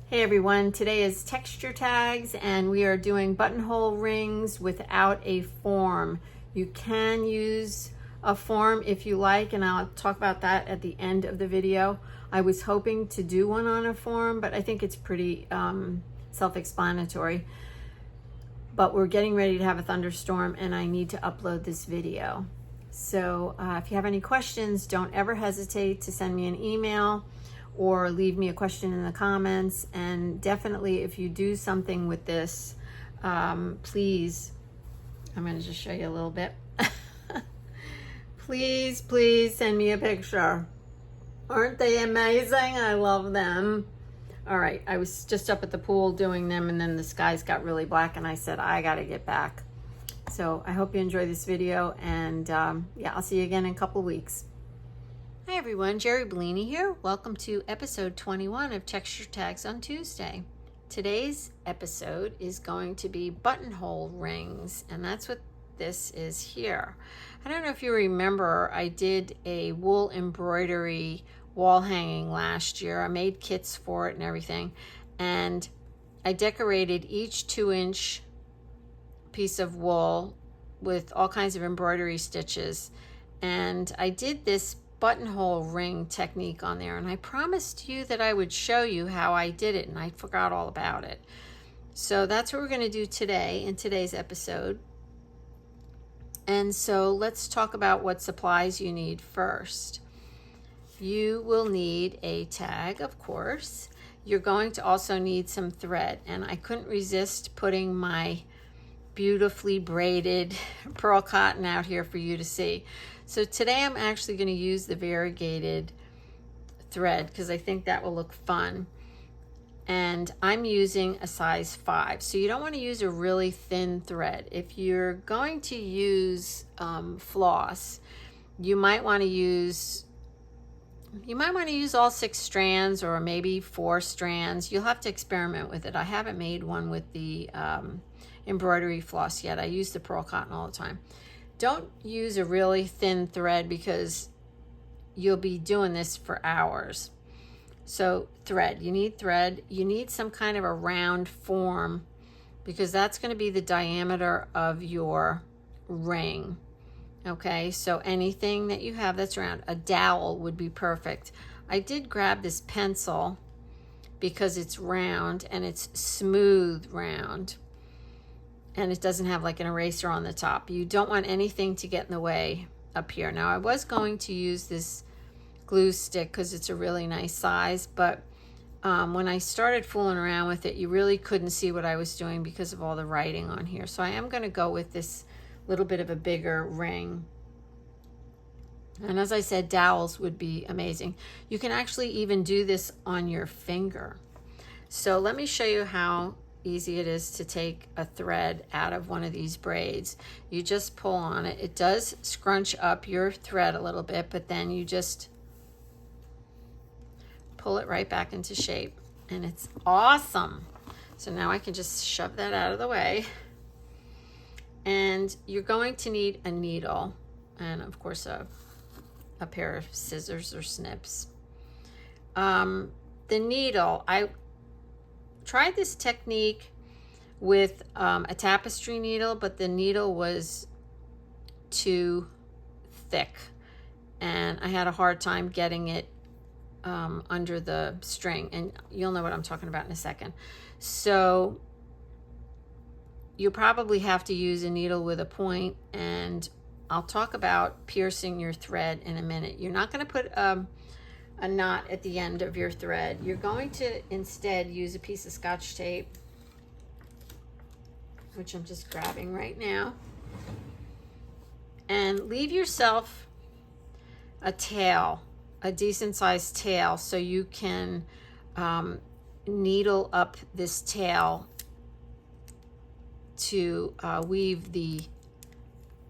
Hey everyone, today is texture tags and we are doing buttonhole rings without a form. You can use a form if you like, and I'll talk about that at the end of the video. I was hoping to do one on a form, but I think it's pretty self-explanatory. But we're getting ready to have a thunderstorm and I need to upload this video. So if you have any questions, don't ever hesitate to send me an email or leave me a question in the comments. And definitely if you do something with this, please, I'm going to just show you a little bit. please send me a picture. Aren't they amazing? I love them. All right, I was just up at the pool doing them and then the skies got really black and I said, I got to get back. So I hope you enjoy this video, and yeah, I'll see you again in a couple of weeks. Hi everyone, Jeri Bellini here. Welcome to episode 21 of Texture Tags on Tuesday. Today's episode is going to be buttonhole rings, and that's what this is here. I don't know if you remember, I did a wool embroidery wall hanging last year. I made kits for it and everything, and I decorated each 2-inch piece of wool with all kinds of embroidery stitches, and I did this buttonhole ring technique on there, and I promised you that I would show you how I did it, and I forgot all about it. So that's what we're going to do today in today's episode. And so let's talk about what supplies you need first. You will need a tag, of course. You're going to also need some thread, and I couldn't resist putting my beautifully braided pearl cotton out here for you to see. So today I'm actually going to use the variegated thread because I think that will look fun. And I'm using a size 5. So you don't want to use a really thin thread. If you're going to use floss, you might want to use all 6 strands or maybe 4 strands. You'll have to experiment with it. I haven't made one with the embroidery floss yet. I use the pearl cotton all the time. Don't use a really thin thread because you'll be doing this for hours. So thread, you need some kind of a round form because that's going to be the diameter of your ring. Okay, so anything that you have that's round, a dowel would be perfect. I did grab this pencil because it's round and it's smooth round, and it doesn't have like an eraser on the top. You don't want anything to get in the way up here. Now I was going to use this glue stick because it's a really nice size, but when I started fooling around with it, you really couldn't see what I was doing because of all the writing on here. So I am going to go with this little bit of a bigger ring. And as I said, dowels would be amazing. You can actually even do this on your finger. So let me show you how easy it is to take a thread out of one of these braids. You just pull on it. It does scrunch up your thread a little bit, but then you just pull it right back into shape, and it's awesome. So now I can just shove that out of the way. And you're going to need a needle and of course a pair of scissors or snips. The needle, I tried this technique with a tapestry needle, but the needle was too thick and I had a hard time getting it under the string, and you'll know what I'm talking about in a second. So you'll probably have to use a needle with a point, and I'll talk about piercing your thread in a minute. You're not going to put a knot at the end of your thread. You're going to instead use a piece of Scotch tape, which I'm just grabbing right now, and leave yourself a tail, a decent sized tail, so you can needle up this tail to weave the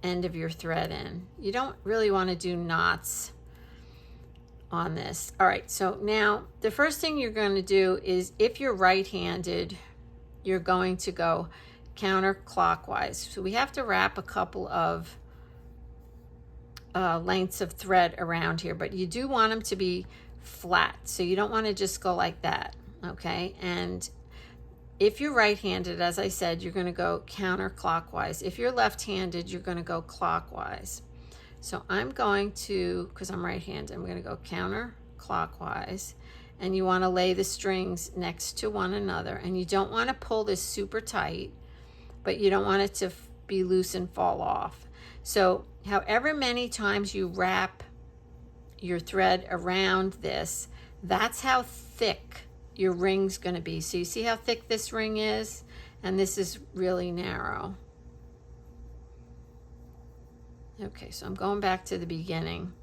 end of your thread in. You don't really want to do knots on this. All right, so now the first thing you're going to do is, if you're right-handed, you're going to go counterclockwise. So we have to wrap a couple of lengths of thread around here, but you do want them to be flat. So you don't want to just go like that. okay? And if you're right-handed, as I said, you're going to go counterclockwise. If you're left-handed, you're going to go clockwise. So I'm going to, because I'm right-handed, I'm going to go counterclockwise. And you want to lay the strings next to one another. And you don't want to pull this super tight, but you don't want it to be loose and fall off. So however many times you wrap your thread around this, that's how thick your ring's going to be. So you see how thick this ring is? And this is really narrow. Okay, so I'm going back to the beginning.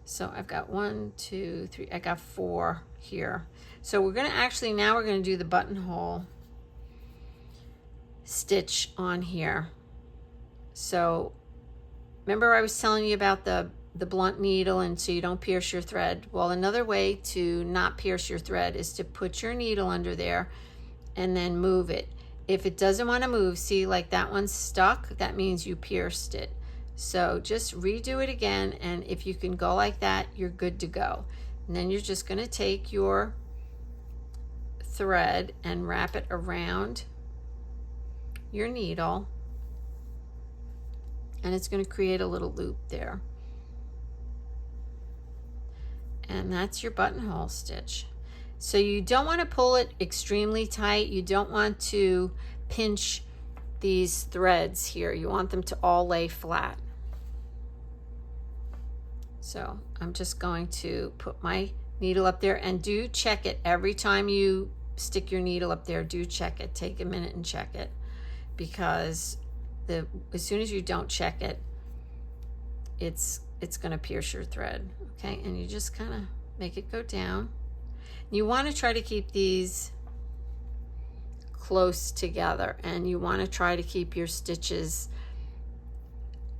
So I've got 1, 2, 3, I got 4 here. So we're going to actually, now we're going to do the buttonhole stitch on here. So remember I was telling you about the blunt needle, and so you don't pierce your thread. Well, another way to not pierce your thread is to put your needle under there and then move it. If it doesn't want to move, see, like that one's stuck, that means you pierced it. So just redo it again, and if you can go like that, you're good to go. And then you're just going to take your thread and wrap it around your needle, and it's going to create a little loop there. And that's your buttonhole stitch. So you don't want to pull it extremely tight. You don't want to pinch these threads here. You want them to all lay flat. So I'm just going to put my needle up there, and do check it every time you stick your needle up there. Do check it. Take a minute and check it, because as soon as you don't check it, it's going to pierce your thread. Okay, and you just kind of make it go down. You want to try to keep these close together, and you want to try to keep your stitches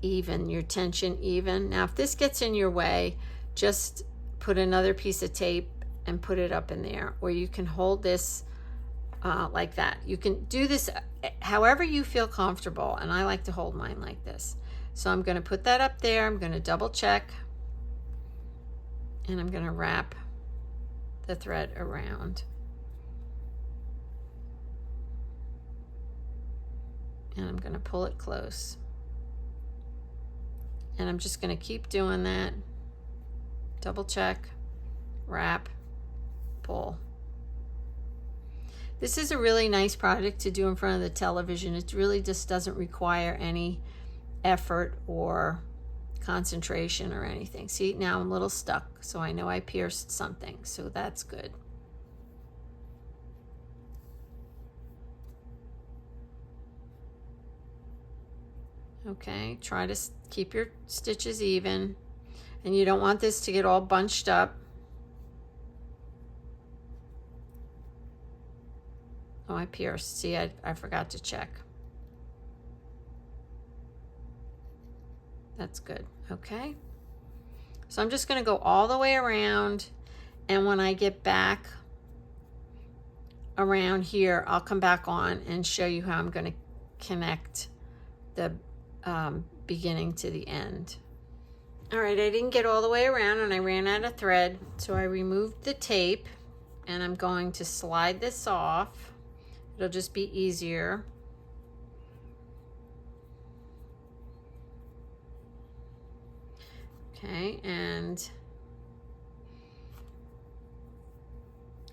even, your tension even. Now if this gets in your way, just put another piece of tape and put it up in there, or you can hold this like that. You can do this however you feel comfortable, and I like to hold mine like this. So I'm going to put that up there. I'm going to double check, and I'm going to wrap the thread around. And I'm going to pull it close. And I'm just going to keep doing that. Double check, wrap, pull. This is a really nice project to do in front of the television. It really just doesn't require any effort or concentration or anything. See, now I'm a little stuck, so I know I pierced something, so that's good. Okay, try to keep your stitches even, and you don't want this to get all bunched up. Oh, I pierced. See, I forgot to check. That's good. Okay. So I'm just going to go all the way around, and when I get back around here, I'll come back on and show you how I'm going to connect the beginning to the end. All right, I didn't get all the way around and I ran out of thread, so I removed the tape, and I'm going to slide this off. It'll just be easier. Okay, and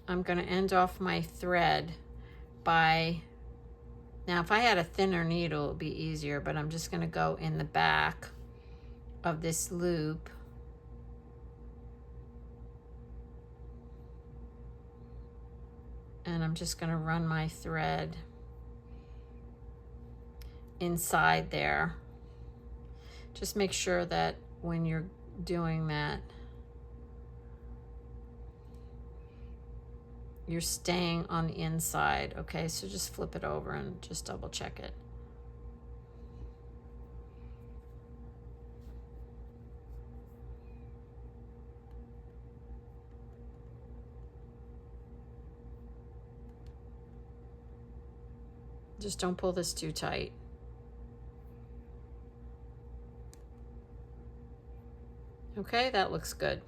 I'm going to end off my thread by, now if I had a thinner needle it would be easier, but I'm just going to go in the back of this loop. And I'm just going to run my thread inside there. Just make sure that when you're doing that, you're staying on the inside. Okay, so just flip it over and just double check it. Just don't pull this too tight. Okay, that looks good.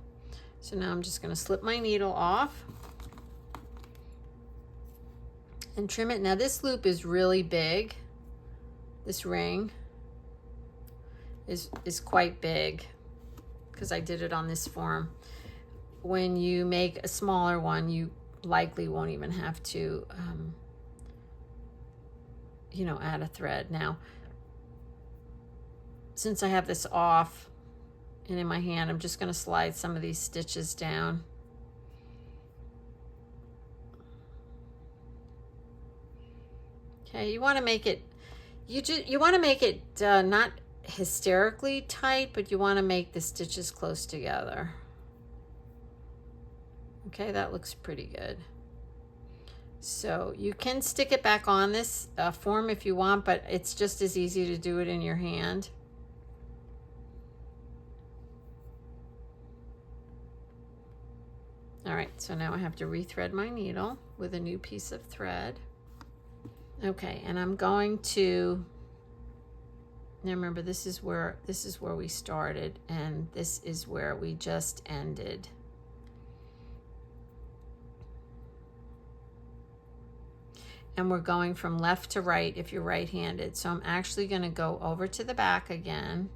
So now I'm just going to slip my needle off, and trim it. Now this loop is really big. This ring is quite big because I did it on this form. When you make a smaller one, you likely won't even have to, you know, add a thread. Now, since I have this off and in my hand, I'm just going to slide some of these stitches down. Okay, you want to make it, you want to make it not hysterically tight, but you want to make the stitches close together. Okay, that looks pretty good. So you can stick it back on this form if you want, but it's just as easy to do it in your hand. All right, so now I have to rethread my needle with a new piece of thread. Okay, and I'm going to, now remember this is where we started, and this is where we just ended. And we're going from left to right if you're right-handed. So I'm actually going to go over to the back again.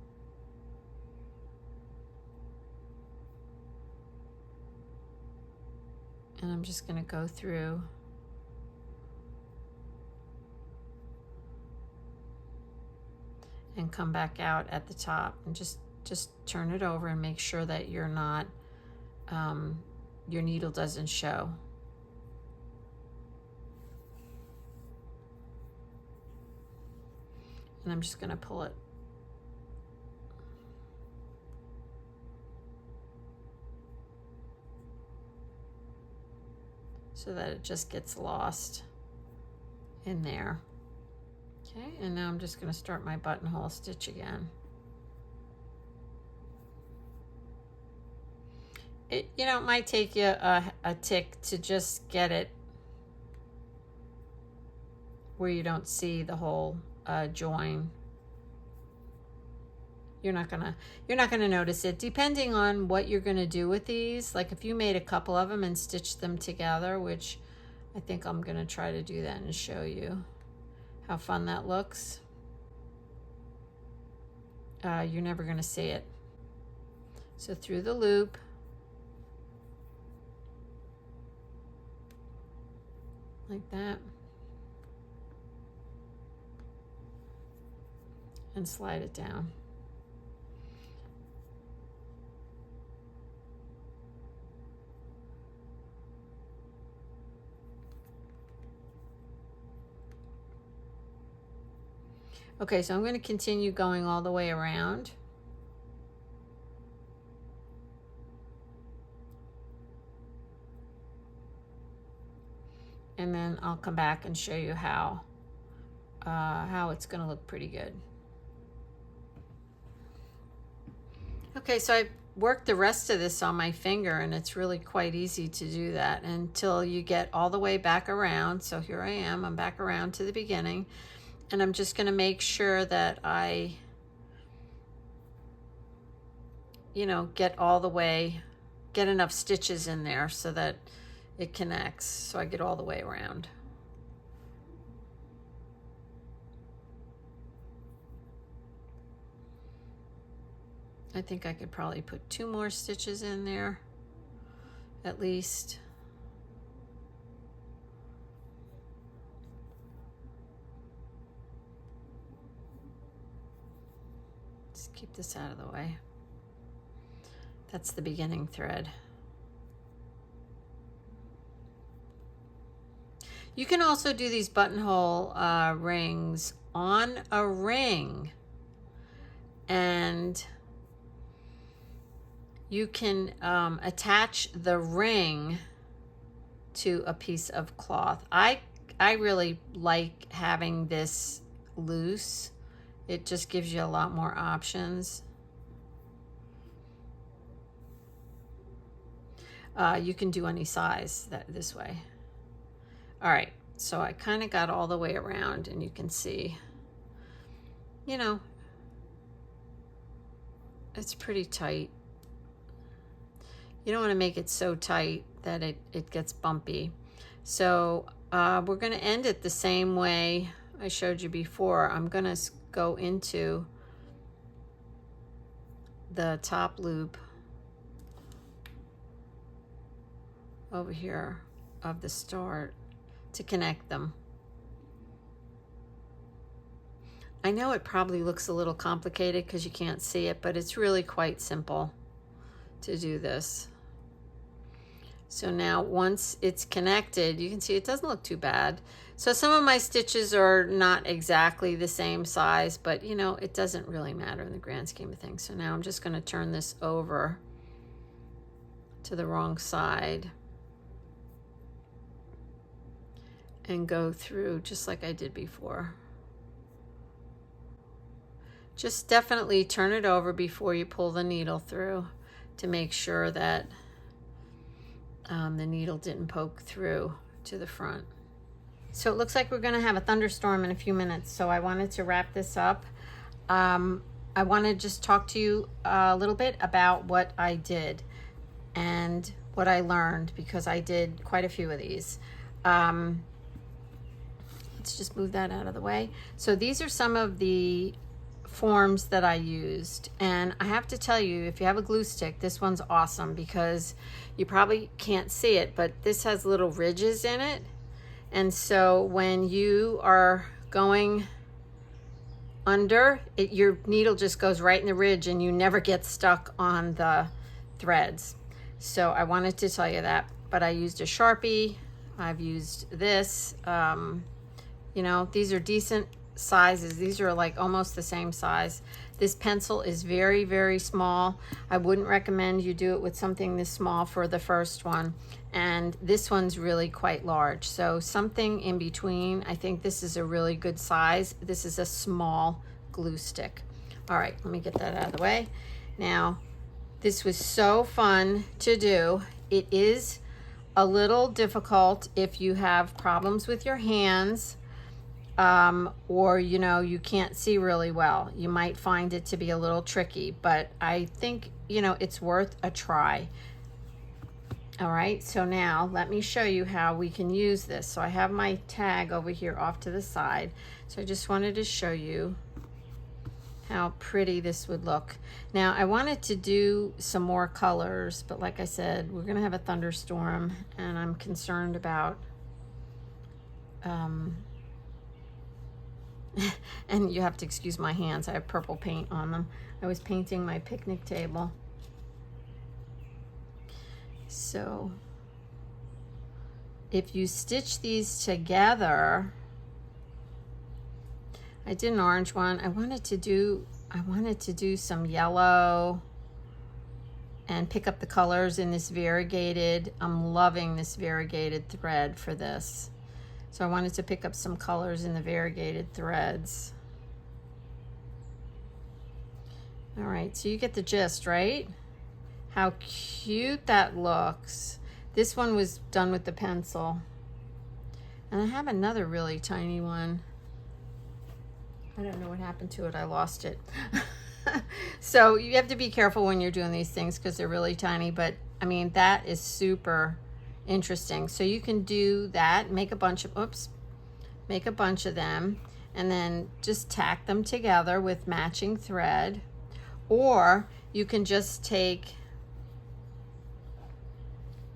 And I'm just going to go through. And come back out at the top, and just turn it over and make sure that you're not, your needle doesn't show. And I'm just going to pull it. So that it just gets lost in there. Okay, and now I'm just going to start my buttonhole stitch again. It, you know, it might take you a tick to just get it where you don't see the whole join. You're not gonna notice it, depending on what you're gonna do with these. Like if you made a couple of them and stitched them together, which I think I'm gonna try to do that and show you how fun that looks. You're never gonna see it. So through the loop, like that, and slide it down. Okay, so I'm going to continue going all the way around. And then I'll come back and show you how it's going to look pretty good. Okay, so I worked the rest of this on my finger, and it's really quite easy to do that until you get all the way back around. So here I am, I'm back around to the beginning. And I'm just going to make sure that I, you know, get all the way, get enough stitches in there so that it connects. So I get all the way around. I think I could probably put 2 more stitches in there, at least. Keep this out of the way. That's the beginning thread. You can also do these buttonhole rings on a ring, and you can attach the ring to a piece of cloth. I really like having this loose. It just gives you a lot more options. You can do any size this way. All right, so I kind of got all the way around, and you can see, you know, it's pretty tight. You don't want to make it so tight that it gets bumpy. So we're going to end it the same way I showed you before. I'm going to go into the top loop over here of the start to connect them. I know it probably looks a little complicated because you can't see it, but it's really quite simple to do this. So now once it's connected, you can see it doesn't look too bad. So some of my stitches are not exactly the same size, but you know, it doesn't really matter in the grand scheme of things. So now I'm just going to turn this over to the wrong side and go through just like I did before. Just definitely turn it over before you pull the needle through to make sure that the needle didn't poke through to the front. So it looks like we're going to have a thunderstorm in a few minutes, so I wanted to wrap this up. I want to just talk to you a little bit about what I did and what I learned, because I did quite a few of these. Let's just move that out of the way. So these are some of the forms that I used, and I have to tell you, if you have a glue stick, this one's awesome because you probably can't see it, but this has little ridges in it, and so when you are going under it, your needle just goes right in the ridge and you never get stuck on the threads. So I wanted to tell you that. But I used a Sharpie, I've used this, you know, these are decent sizes. These are like almost the same size. This pencil is very, very small. I wouldn't recommend you do it with something this small for the first one. And this one's really quite large. So something in between. I think this is a really good size. This is a small glue stick. All right, let me get that out of the way. Now, this was so fun to do. It is a little difficult if you have problems with your hands. Or, you know, you can't see really well. You might find it to be a little tricky, but I think, you know, it's worth a try. All right, so now let me show you how we can use this. So I have my tag over here off to the side. So I just wanted to show you how pretty this would look. Now I wanted to do some more colors, but like I said, we're gonna have a thunderstorm and I'm concerned about, and you have to excuse my hands, I have purple paint on them. I was painting my picnic table. So if you stitch these together, I did an orange one. I wanted to do some yellow and pick up the colors in this variegated. I'm loving this variegated thread for this. So I wanted to pick up some colors in the variegated threads. All right, so you get the gist, right? How cute that looks. This one was done with the pencil. And I have another really tiny one. I don't know what happened to it. I lost it. So you have to be careful when you're doing these things because they're really tiny. But I mean, that is super interesting. So you can do that, make a bunch of, make a bunch of them, and then just tack them together with matching thread. Or you can just take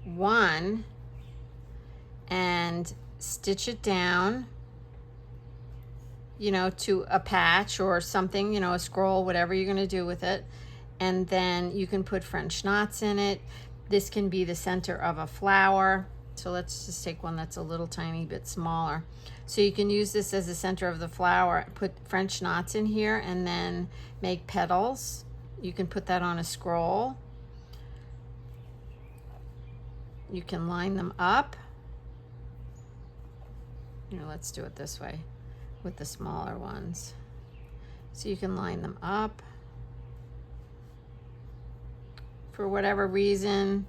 one and stitch it down, you know, to a patch or something, you know, a scroll, whatever you're going to do with it. And then you can put French knots in it. This can be the center of a flower. So let's just take one that's a little tiny bit smaller. So you can use this as the center of the flower, put French knots in here, and then make petals. You can put that on a scroll. You can line them up. Here, let's do it this way with the smaller ones. So you can line them up. For whatever reason,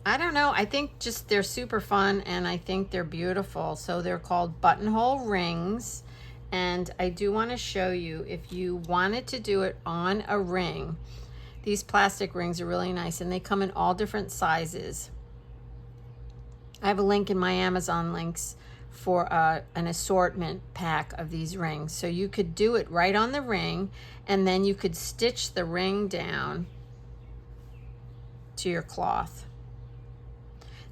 I don't know, I think just they're super fun and I think they're beautiful. So they're called buttonhole rings, and I do want to show you, if you wanted to do it on a ring, these plastic rings are really nice and they come in all different sizes. I have a link in my Amazon links for an assortment pack of these rings. So you could do it right on the ring, and then you could stitch the ring down to your cloth.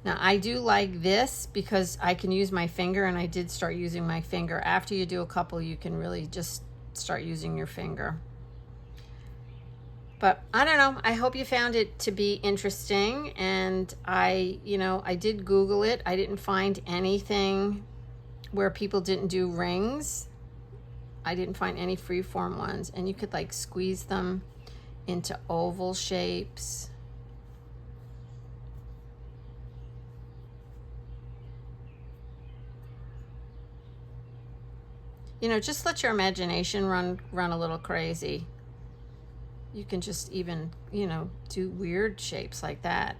Now I do like this because I can use my finger, and I did start using my finger. After you do a couple, you can really just start using your finger. But I don't know, I hope you found it to be interesting. And I did Google it. I didn't find anything where people didn't do rings. I didn't find any freeform ones. And you could like squeeze them into oval shapes. Just let your imagination run a little crazy. You can just even, do weird shapes like that.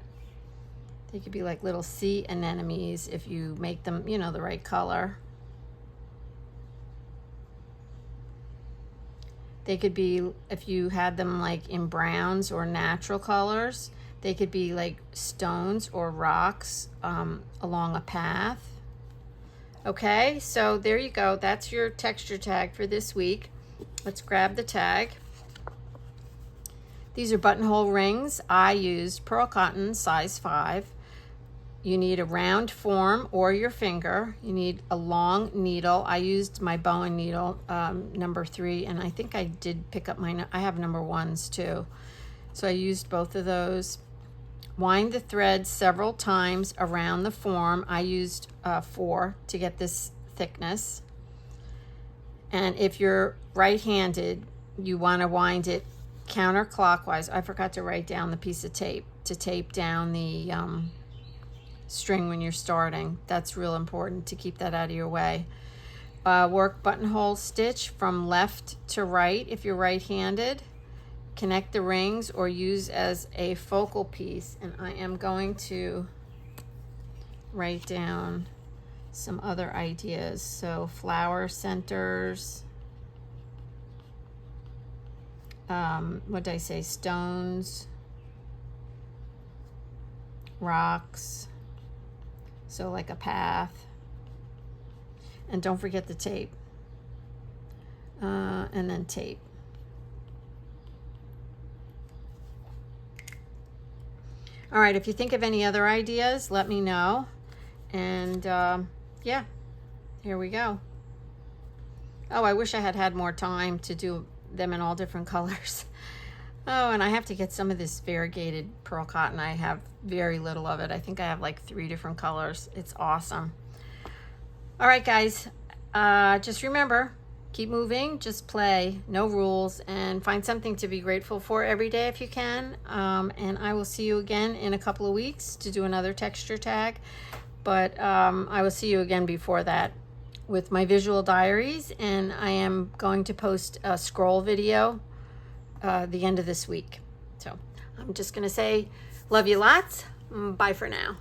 They could be like little sea anemones if you make them, the right color. They could be, if you had them like in browns or natural colors, they could be like stones or rocks along a path. Okay, so there you go. That's your texture tag for this week. Let's grab the tag. These are buttonhole rings. I used pearl cotton size 5. You need a round form or your finger. You need a long needle. I used my Bowen needle, number 3, and I think I did pick up I have number 1s too. So I used both of those. Wind the thread several times around the form. I used 4 to get this thickness. And if you're right-handed, you want to wind it counterclockwise. I forgot to write down the piece of tape to tape down the string when you're starting. That's real important to keep that out of your way. Work buttonhole stitch from left to right if you're right-handed. Connect the rings or use as a focal piece. And I am going to write down some other ideas. So flower centers. What did I say? Stones, rocks. So like a path. And don't forget the tape. And then tape. All right, if you think of any other ideas, let me know. And yeah, here we go. Oh, I wish I had had more time to do them in all different colors. Oh, and I have to get some of this variegated pearl cotton. I have very little of it. I think I have like 3 different colors. It's awesome. All right, guys, just remember, keep moving, just play, no rules, and find something to be grateful for every day if you can. And I will see you again in a couple of weeks to do another texture tag. But I will see you again before that with my visual diaries, and I am going to post a scroll video the end of this week. So I'm just going to say, love you lots. Bye for now.